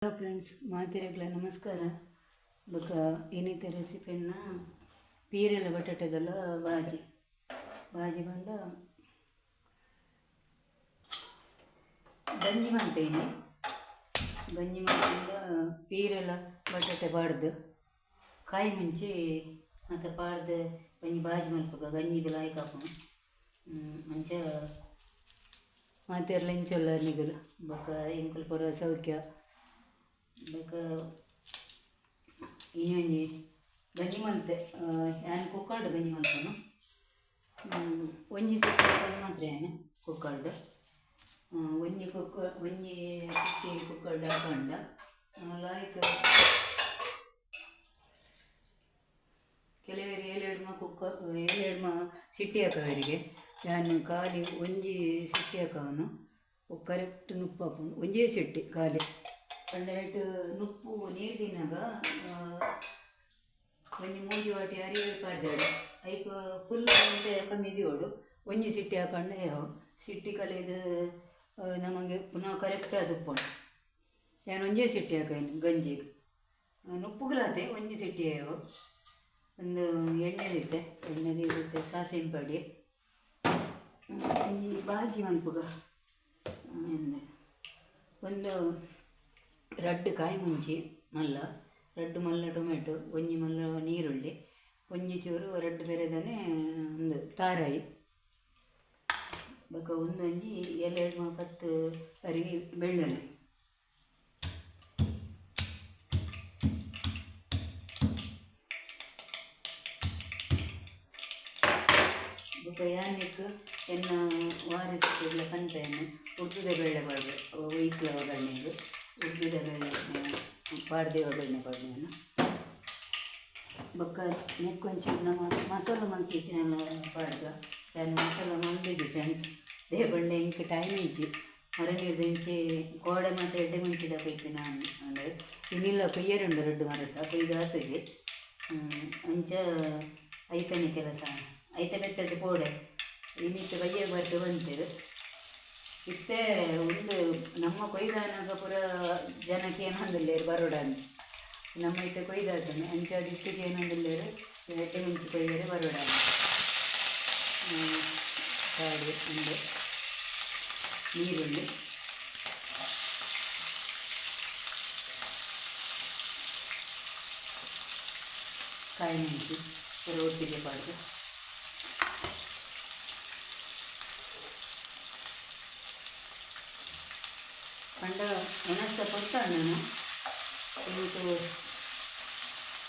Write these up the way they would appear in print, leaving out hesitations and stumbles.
Hello friends, ಮಾತಿರಗ್ಲ ನಮಸ್ಕಾರ. ಬೊಕ ಇನ್ನಿತ ರೆಸಿಪಿನ ಪೀರೆಲ ಬಟಾಟೆದಲ ಬಾಜಿ ಪಂಡ ಗಂಜಿ ಮಾಡ್ತೇನೆ. ಗಂಜಿ ಮಾಡಿದ ಪೀರೆಲ ಬಟಾಟೆ ಪಾಡ್ದು ಕಾಯಿ ಮುಂಚಿ ಮತ್ತು ಪಾಡ್ದು ಗಂಜಿ ಬಾಜಿ ಮಲ್ಪಗ ಗಂಜಿಗೆ ಲಾಯ್ಕ್ ಹಾಕೋಣ ಅಂಚ ಮಾತೆರ್ಲ ಇಂಚೊಲ್ಲ ನಿಗಲು ಬೊಕ ಎಂಕಲ್ ಪೂರ ಸೌಖ್ಯ ಬೇಕು. ಇನ್ನೊಂದು ಗಂಜಿ ಮಲ್ತೆ ನಾನು ಕುಕ್ಕರ್ಡ್ ಗಂಜಿ ಮಲ್ಪನು ಒಂಜಿ ಸಿಕ್ಕಿ ಮಾತ್ರ ಏನು ಕುಕ್ಕರ್ಡ್ ಒಂಜಿ ಸಿಕ್ಕಿ ಕುಕ್ಕರ್ಡ್ ಹಾಕೊಂಡ ಲಾಯ್ಕ್ ಕೆಲವರಿಗೆ ಏಳೆಡ್ಮ ಸಿಟ್ಟಿ ಹಾಕೋವರಿಗೆ ನಾನು ಖಾಲಿ ಒಂಜಿ ಸಿಟ್ಟಿ ಹಾಕೋನು ಕರೆಕ್ಟ್ ನುಪ್ಪು ಹಾಕೊಂಡು ಒಂಜೇ ಸಿಟ್ಟಿ ಖಾಲಿ ಪಂಡಾಯ್ತು ನುಪ್ಪು ನೀರು ತಿನ್ನಾಗ ಒಂಜಿ ಮೂಜಿ ವಾಟಿ ಅರಿವೆ ಪಾಡ್ದಾಡು ಐಕ್ ಫುಲ್ ಗಂಟೆ ಕಮ್ಮಿ ದಿಯೋಡು ಒಂಜಿ ಸಿಟ್ಟಿ ಹಾಕೊಂಡು ಯಾವ ಸಿಟ್ಟಿ ಕಲೆದು ನಮಗೆ ಪುನಃ ಕರೆಕ್ಟ್ ಅದು ಉಪ್ಪುಂಡು. ನಾನು ಒಂಜೇ ಸಿಟ್ಟಿ ಹಾಕೇನು ಗಂಜಿಗೆ ನುಪ್ಪುಗಳಾತೆ ಒಂಜಿ ಸಿಟ್ಟಿ ಯಾವ ಒಂದು ಎಣ್ಣೆದಿರುತ್ತೆ ಸಾಸಿನ ಪಡಿ ಒಂಜಿ ಬಾಜಿ ಮಲ್ಪುಗ ಒಂದು ರಡ್ಡು ಕಾಯಿ ಮುಂಚಿ ಮಲ್ಲ ಟೊಮೆಟೊ ಒಂಜಿ ಮಲ್ಲ ನೀರುಳ್ಳಿ ಒಂಜಿ ಚೂರು ರಡ್ಡು ಬೆರೆದನೆ ಒಂದು ತಾರಾಯಿ ಬೊಕ ಒಂದೊಂಜಿ ಎರಡು ಕತ್ತು ಅರಿಗಿ ಬೆಳ್ಳುಳ್ಳಿ ಬೊಕ ಯಾನಿಕ್ ಎನ್ನ ವಾರಸಿಲ್ಲ ಕಂಟೆಯನ್ನು ಉರ್ದುದ ಬೇಳೆ ಪಾಡ್ದು ವೈಕ್ಲ ಒಗ್ಗರಣೆಗೆ ಉರ್ದುದ ಬೇಳೆ ಪಾಡ್ದೆ ಒಗ್ಗರಣೆ ಪಾಡ್ದೇನು ಬೊಕ್ಕ ನೆಕ್ಕೊಂಚೂರು ನಮ್ಮ ಮಸಾಲ ಮಂತಿತ್ತಿನೆಲ್ಲ ಪಾಡ್ದ ನಾನು ಮಸಾಲ ಮಂದಿದ್ದೆ ಫ್ರೆಂಡ್ಸ್ ದೇ ಬಂಡೆ ಇಂಕ ಟೈಮ್ ಇಜ್ಜಿ ಮರಗಿಡ್ದು ಇಂಚೆ ಗೋಡೆ ಮತ್ತು ಎಡ್ಡೆ ಮುಂಚಿದ ಕೈತಿ ನಾನು ಅಂದರೆ ಇನ್ನಿಲ್ಲ ಕೊಯ್ಯರುಂಡು ರಡ್ಡು ಮರತ್ತ ಕೊಯ್ದು ಹಾಕಿದೆ ಅಂಚ ಐತನೆ ಕೆಲಸ ಐತೆ ಬೆತ್ತದ್ದು ಪೋಡೆ ಇನ್ನಿತ್ತು ಬಯ್ಯ ಬರ್ದು ಬಂತೇವೆ ಇಷ್ಟೇ ಒಂದು ನಮ್ಮ ಕೊಯ್ದಾನಾಗ ಪುರ ಜನಕ್ಕೆ ಏನಂದಿಲ್ಲೇರು ಬರೋಡ ಅಂತ ನಮ್ಮ ಇತ್ತೆ ಕೊಯ್ದಾಡ್ತಾನೆ ಅಂಚ ಡಿಸ್ಟಿಕ್ ಏನಂದಿಲ್ಲೇರು ಎಡ್ಡೆ ಮುಂಚೆ ಕೊಯ್ದರೆ ಬರೋಡ ಕಾಡು ಒಂದು ನೀರುಳ್ಳಿ ಕಾಯಿ ಮೆಣಸು ಪುರ ಒಟ್ಟಿಗೆ ಪಾಡ್ದು ಪಂಡ ಎನಸ್ತ ಕೊಡ್ತಾನೆ ನಾನು ಇದು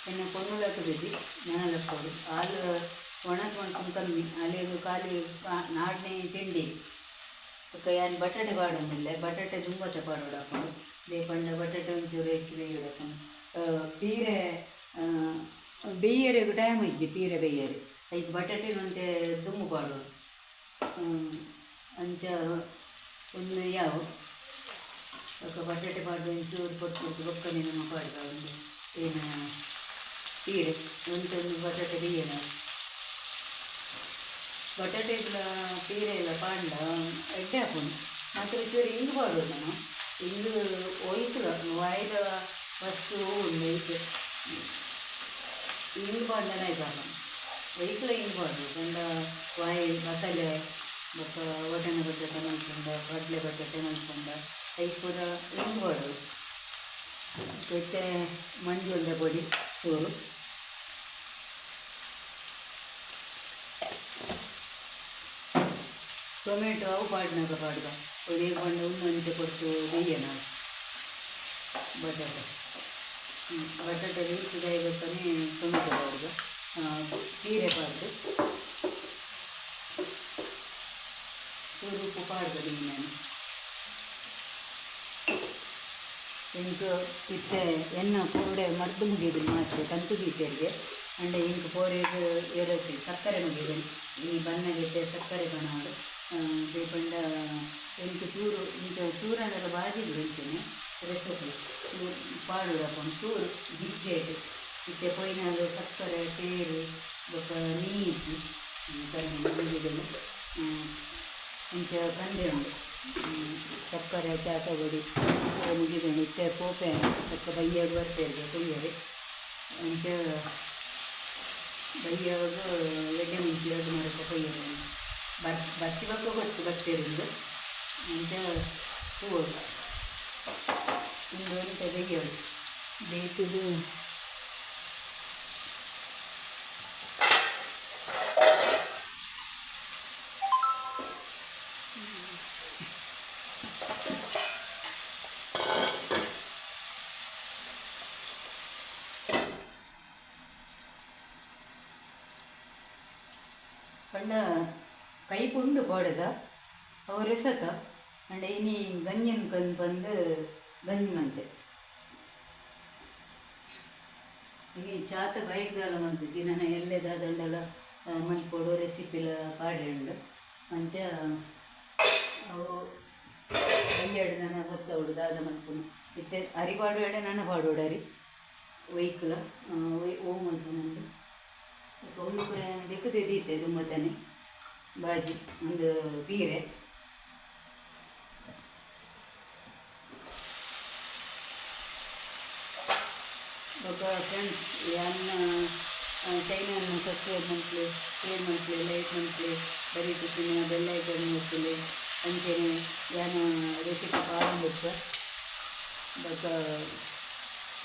ಎನ್ನ ಕೊಣ್ಣುಳಕ್ಕದಿದ್ದಿ ನೆನಲಕ್ಕೋದು ಹಾಲು ಒಣಗ್ಕೊಂಡು ಕಮ್ಮಿ ಅಲ್ಲಿಗೆ ಖಾಲಿ ನಾಡನೇ ತಿಂಡಿ ಯಾರು ಬಟಾಟೆ ಪಾಡೋದಿಲ್ಲ ಬಟಾಟೆ ತುಂಬ ಪಾಡೋಡು ಹಾಕೊಂಡು ಪಂಡ ಬಟಾಟೆ ಒಂಚೂರು ಹೆಚ್ಚು ಬೇಯೋದು ಹಾಕೊಂಡು ಪೀರೆ ಬೇಯರೆಗೂ ಟೈಮ್ ಇಜ್ಜಿ ಪೀರೆ ಬೇಯರೆ ಐದು ಬಟಾಟೆ ಒಂತೆ ತುಂಬ ಪಾಡೋದು ಅಂಚ ಒಂದು ಯಾವ ಬಟಾಟೆ ಪಾಡ್ದು ಒಂಚೂರು ಕೊಟ್ಟು ಬೊಕ್ಕನೆ ನಮ್ಮ ಪಾಡ್ದ ಒಂದು ಏನು ಪೀರೆ ಒಂದು ಬಟಾಟೆ ಬೇಯನ ಬಟಾಟೆ ಎಲ್ಲ ಪೀರೆ ಎಲ್ಲ ಪಾಂಡ ಎಡ್ಡೆ ಹಾಕೊಂಡು ಮತ್ತು ಚೂರು ಹಿಂಗೆ ಪಾಡೋದು ನಾನು ಹಿಂಗೆ ಒಯ್ತು ವಾಯ್ದ ಫಸ್ಟು ಉಂಡು ಐತೆ ಹಿಂಗೆ ಪಾಡ್ದನ ಆಯ್ತು ಹಾಕೊಂಡು ಒಯ್ಕಲ ಹಿಂಗೆ ಪಾಡೋದು ಗಂಡ ವಾಯಿ ಮಸಾಲೆ ಬೊಕ್ಕ ಒಟಣೆ ಬಟಾಟೆ ಮಲ್ಕೊಂಡ ಕಡಲೆ ಬಟಾಟೆ ಮಲ್ಕೊಂಡ ಐದು ಪೂರ ಹಿಂಗೆ ಮಾಡೋದು ಮತ್ತೆ ಮಂಜುಂಡೆ ಪೊಡಿ ಚೂರು ಟೊಮೆಟೊ ಅವು ಪಾಡ್ನಾಗ ಪಾಡ್ದ ಒಳ್ಳೆ ಪಂಡು ಉಣ್ಣಂತೆ ಕೊಟ್ಟು ಬೇಯನ ಬಟಾಟೆ ಬಟಾಟೆ ಬೇಯಿಸಿದಾಗತ್ತಾನೆ ಟೊಮೆಟೊ ಪಾಡ್ದು ಹೀರೆ ಪಾಡ್ದು ಚೂರು ಉಪ್ಪು ಪಾಡ್ದು ನಾನು ಇಂಕು ಇತ್ತೆ ಎಣ್ಣೆ ಪೂಡೆ ಮರ್ದು ಮುಗಿದು ಮಾತ್ರ ಕಂತು ಬೀಚರಿಗೆ ಅಂಡೆ ಇಂಕು ಪೋರೆಗೆ ಏರಸಿ ಸಕ್ಕರೆ ಮುಗಿದು ಈ ಬಣ್ಣಗಿದ್ದೆ ಸಕ್ಕರೆ ಬಣ್ಣಗಳು ಬೇಪಂಡ ಎಂಟು ಚೂರು ಇಂಥ ಚೂರನ್ನೆಲ್ಲ ಬಾಜಿದು ಹೇಳ್ತೇನೆ ರೆಸಿಪಿ ಚೂರು ಪಾಡು ಹಾಕೊಂಡು ಚೂರು ಗಿಜ್ಜೆಟ್ಟು ಇತ್ತೆ ಪೊಯ್ನಾಗ ಸಕ್ಕರೆ ತೇರು ಬೊಕ್ಕ ನೀರು ಕಣ್ಣು ಮುಗಿದನು ಇಂಚ ಕಂಡೆ ಉಂಡು ಸಕ್ಕರೆ ಚಾಟ ಬಡಿ ಮುಗಿದು ಇತ್ತೆ ಪೋಪೆ ಸ್ವಲ್ಪ ಬೈಯಾಗ ಬರ್ತೇವೆ ಕುಯ್ಯದೆ ಅಂಚ ಬೈಯಾಗ ಎಣ್ಣೆ ಮುಂಚೆ ಅದು ಮರಕ್ಕೆ ಕೊಯ್ಯದೆ ಬತ್ತಿ ಬಕ್ಕ ಗೊತ್ತು ಬರ್ತೇರಿಂದು ಅಂಚ ಹೂವು ಇಂದು ಅಂತ ಬೈಯೋದು ಬೇಕಿದು ಪಂಡ ಕೈ ಪುಂಡು ಕೋಡದ ಅವ್ರ ಎಸತ ಅಂಡ ಇನಿ ಗಂಜನ್ ಕಂದು ಬಂದು ಗಂಜಿ ಮಂತೆ ಹೀಗೆ ಚಾತ ಬೈಕ್ದಾಲ ಮಂತು ದಿನ ಎಲ್ಲೆದ ದಂಡಲ ಮಲ್ಕೊಡು ರೆಸಿಪಿಲ ಪಾಡೆ ಉಂಡು ಅಂಚ ಅವು ಕೈಯಾಡು ನನ್ನ ಗೊತ್ತವಡು ದಾದ ಮಲ್ಪುನು ಇತ್ತೆ ಅರಿ ಪಾಡುವಾಡೆ ನನ್ನ ಪಾಡುವಾಡು ಅರಿ ಒಯ್ಕುಲ ಓ ಮಲ್ಪುನಂದು ಒಂದು ದೆಕ್ಕದೆ ದೀತೆ ದುಂಬತಾನೆ ಬಾಜಿ ಒಂದು ಬೀರೆ ఒక ఫ్రెండ్స్ ఏమన్నా China subscribe monthly share monthly like monthly ಬರೀ ತಿನ್ನ ಬೆಲ್ಲ ಐಕನ್ ಹೋಗ್ತದೆ ಅಂಚೆನೆ ಏನು ರೆಸಿಪಿ ಪಾಡಂಬಿಟ್ಟು ಬಟ್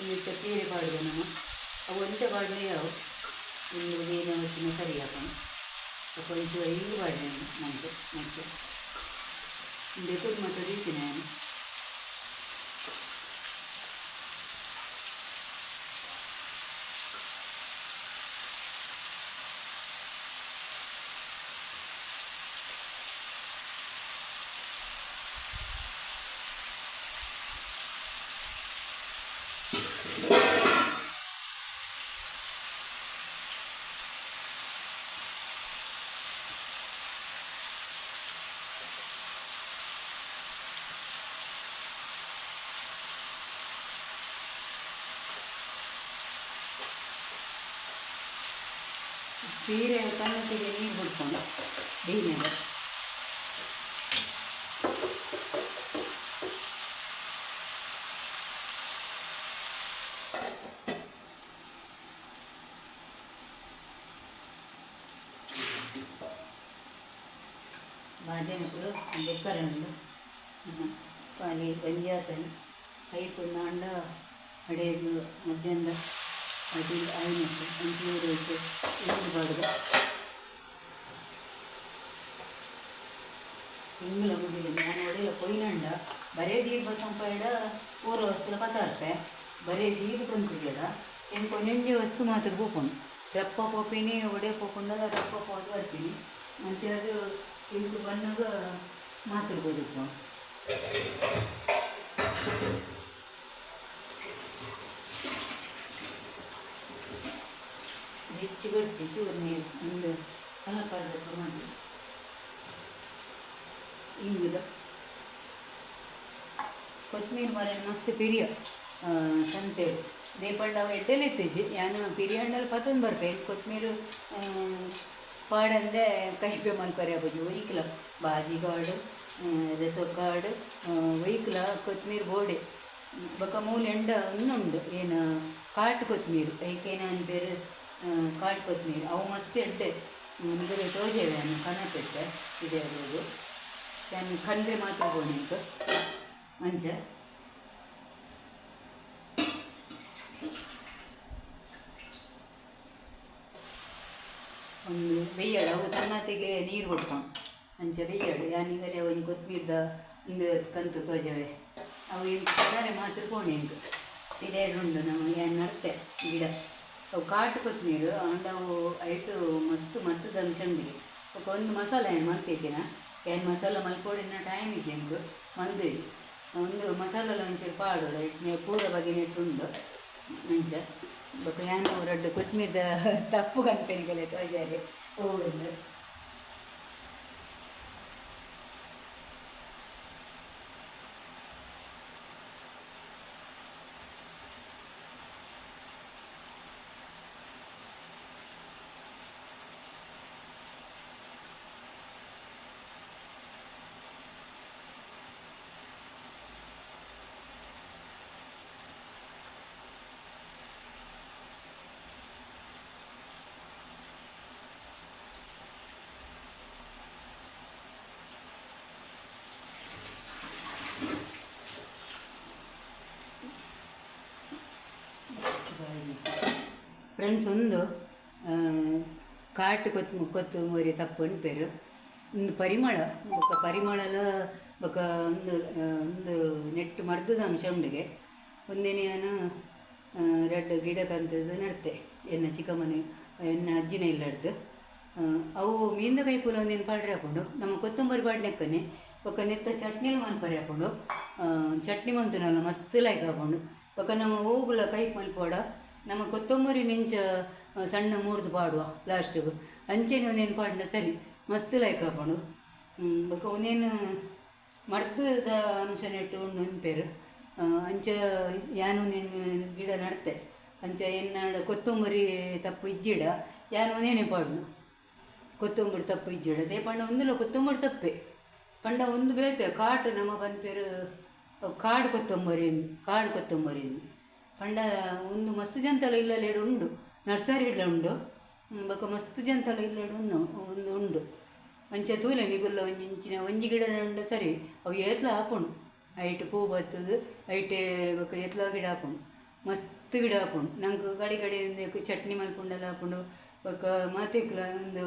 ಇಟ್ಟು ಸೀರೆ ಪಾಡಿದೆ ನಮ್ಮ ಅವು ಎಂತ ಪಾಡಲೇ ಅವು ಇನ್ನು ಏನು ಹೊತ್ತಿನ ಸರಿ ಹಾಕೋಣ ಕೊಂಚ ಈಗ ಪಾಡಿದೆ ನಮಗೆ ಮತ್ತೆ ಬೇಕು ಮತ್ತು ರೀತಿ ನಾನು ಸೀರೆ ಕನ್ನತಿಗೆ ನೀರು ಬಿಡ್ಕೊಂಡು ಬೀನೆಲ್ಲ ಬಾಜೆ ಮಕ್ಕಳು ಬೆಕ್ಕರೆ ಉಂಡು ಪಾಲಿ ಗಂಜಿ ಆತನು ಕೈಪು ನಾಂಡ ಅಡೆದು ಮಧ್ಯಾಹ್ನ ಅದು ಆಯ್ತು ಒಂಚೂರು ಇಟ್ಟು ಇಡಬಾರ್ದು ತಿಂಗಳ ಮುಗಿದ ನಾನು ಒಡೆಯ ಕೊಯ್ನಂಡ ಬರೇ ದೀರ್ಘ ಸಂಪಾಯಡ ಪೂರ ವಸ್ತುಲ ಪತಾರ್ಪೆ ಬರೇ ದೀರ್ಘ ಬಂತಿಗೆಡ ಏನು ಕೊಂಚ ವಸ್ತು ಮಾತ್ರ ಪೋಪುಂಡು ರಪ್ಪ ಪೋಪಿನಿ ಒಡೆ ಪೋಪುಂಡಲ್ಲ ರಪ್ಪ ಪೋದು ಬರ್ತೀನಿ ಮಂಚೆ ಅದು ಇಂಟು ಬಂದಾಗ ಮಾತಾಡ್ಬೋದು ಹೆಚ್ಚು ಗಡ್ಚಿ ಚೂರು ನೀರು ಒಂದು ಕಲಪಾರ್ದಕ್ಕೆ ಮಾಡಿ ಹಿಂಗಿದ ಕೊತ್ತಂಬರಿ ಮರ ಮಸ್ತ್ ಪಿರಿಯ ಸಂತೆಡು ದೇಪಂಡ ಅವು ಎಡ್ಡೆಲ್ಲ ಇತ್ತೀಜಿ ಯಾನು ಪಿರಿಯಂಡಲ್ಲಿ ಪತ್ತೊಂದು ಬರ್ಪೆ ಕೊತ್ತಂಬರಿ ಪಾಡಂದೆ ಕೈಪೆ ಮಲ್ಪರೆ ಆಗೋದು ಒಯ್ಕಲ ಬಾಜಿ ಕಾಡು ರೆಸೊಕ್ಕಾಡು ಒಯ್ಕಲ ಕೊತ್ತಂಬರಿ ಬೋಡೆ ಬೊಕ್ಕ ಮೂಲೆ ಎಂಡ ಇನ್ನುಂಡು ಏನು ಕಾಟು ಕೊತ್ತಂಬರಿ ಐಕೇನು ಬೇರೆ ಕಾಟು ಕೊತ್ತಂಬರಿ ಅವು ಮಸ್ತ್ ಎಡ್ಡೆ ನಿಮಗೆ ತೋಜೇವೆ ಅನ್ನು ಕನಪೆಟ್ಟೆ ಇದೆ ಅದು ನಾನು ಕಂಡ್ರೆ ಮಾತ್ರ ಬೋನಿಂಟು ಮಂಚ ಒಂದು ಬೆಯ್ಯಾಡು ಅವು ತನ್ನತಿಗೆ ನೀರು ಬಿಡ್ಕೊಂಡು ಅಂಚೆ ಬೆಯ್ಯಾಡು ಯಾನಿಗರೆ ಒಂದು ಕೊತ್ತಂಬರಿದ ಒಂದು ಕಂತು ತೋಜವೆ ಅವು ಏನು ಕಡರೆ ಮಾತ್ರ ಬೋಣಿಂಟು ಇದೆರಡು ಉಂಡು ನಾವು ಏನು ನಡ್ತೆ ಗಿಡ ಅವು ಕಾಟು ಕೊತ್ತಂಬರಿ ಅಂಡ್ ಅವು ಐಟು ಮಸ್ತ್ ಮತ್ತದ ಅಂಶಂಡಿಗೆ ಒಂದು ಮಸಾಲೆ ಏನು ಮಲ್ತಿದ್ದೀನ ಏನು ಮಸಾಲ ಮಲ್ಪೊಡಿನ ಟೈಮ್ ಇಜ್ಜೆಂಡು ಮಂದಿ ಒಂದು ಮಸಾಲೆಲ್ಲ ಒಂಚೂರು ಪಾಡು ಪೂರ ಬಗೆ ನೆಟ್ಟುಂಡು ಮಂಚ ಬೊಕ್ಕ ಏನು ರಡ್ಡು ಕೊತ್ತಂಬರಿದ ತಪ್ಪು ಕನ್ಪೆನಿಗೆಲ್ಲ ತೋಜಾರೆ ಹೂವಿಂದು ಫ್ರೆಂಡ್ಸ್ ಒಂದು ಕಾಟು ಕೊತ್ತಂಬರಿ ತಪ್ಪು ಪೇರು ಒಂದು ಪರಿಮಳ ఒక ಪರಿಮಳಲ ఒక ಒಂದು ನೆಟ್ಟು ಮರ್ದದ ಅಂಶ ಉಂಡಿಗೆ ಒಂದಿನ ನಾನು ಎರಡು ಗಿಡಕ್ಕಂಥದ್ದು ನಡ್ತೆ ಎನ್ನ ಚಿಕ್ಕಮ್ಮನೆ ಎನ್ನ ಅಜ್ಜಿನ ಇಲ್ಲಡ್ದು ಅವು ಮೀಂದ ಕೈ ಪೂಲ ಒಂದೇನು ಪಾಡ್ರೆ ಹಾಕೊಂಡು ನಮ್ಮ ಕೊತ್ತಂಬರಿ ಪಾಡ್ನೆಕ್ಕನೆ ఒక ನೆತ್ತ ಚಟ್ನಿಲು ಮನ್ಪರಿ ಹಾಕೊಂಡು ಚಟ್ನಿ ಮಂತುನಲ್ಲ ಮಸ್ತ್ ಲೈಕ್ ಹಾಕೊಂಡು ఒక ನಮ್ಮ ಹೋಗುಲ ಕೈ ಮಲ್ಪೋಡ ನಮ್ಮ ಕೊತ್ತಂಬರಿ ಮಿಂಚ ಸಣ್ಣ ಮೂಡ್ದು ಪಾಡುವ ಲಾಸ್ಟಿಗೆ ಅಂಚೆನೆ ಒಂದೇನು ಪಾಡಿನ ಸರಿ ಮಸ್ತ್ ಲೈಕ್ ಹಾಕೊಂಡು ಬೊಕ ಒಂದೇನು ಮರ್ದದ ಅಂಶ ನೆಟ್ಟು ಉಂಡು ನೆನ್ಪೇರು ಅಂಚ ಯಾನು ನೀನು ಗಿಡ ನಡ್ತೆ ಅಂಚ ಎನ್ನಾಡ ಕೊತ್ತಂಬರಿ ತಪ್ಪು ಇಜ್ಜಿಡ ಯಾನು ಒಂದೇನೆ ಪಾಡು ಕೊತ್ತಂಬರಿ ತಪ್ಪು ಇಜ್ಜಿಡ ಅದೇ ಪಂಡ ಒಂದಿಲ್ಲ ಕೊತ್ತಂಬರಿ ತಪ್ಪೆ ಪಂಡ ಒಂದು ಬೇತೆ ಕಾಟು ನಮ್ಮ ಬಂದ್ಪೇರು ಕಾಡು ಕೊತ್ತಂಬರಿ ಪಂಡ ಒಂದು ಮಸ್ತ್ ಜಂತಲ ಇಲ್ಲಲೇಡು ಉಂಡು ನರ್ಸರಿ ಇಲ್ಲ ಉಂಡು ಬೊಕ ಮಸ್ತ್ ಜಂತಲ ಇಲ್ಲಡು ಒಂದು ಉಂಡು ಅಂಚೆ ತೂಲೆ ನಿಗುಲ್ಲ ಒಂಚಿನ ಒಂಜಿ ಗಿಡ ಉಂಡು ಸರಿ ಅವು ಏತ್ಲ ಹಾಕೊಂಡು ಐಟ್ ಪೂ ಬರ್ತದೆ ಐಟೆ ಬೊಕ ಏತ್ಲ ಗಿಡ ಹಾಕೊಂಡು ಮಸ್ತ್ ಗಿಡ ಹಾಕೊಂಡು ನಂಗೆ ಗಡಿ ಚಟ್ನಿ ಮಲ್ಪುಂಡೆಲ್ಲ ಹಾಕೊಂಡು ಬೊಕ ಮಾತಿಕ್ಲ ಒಂದು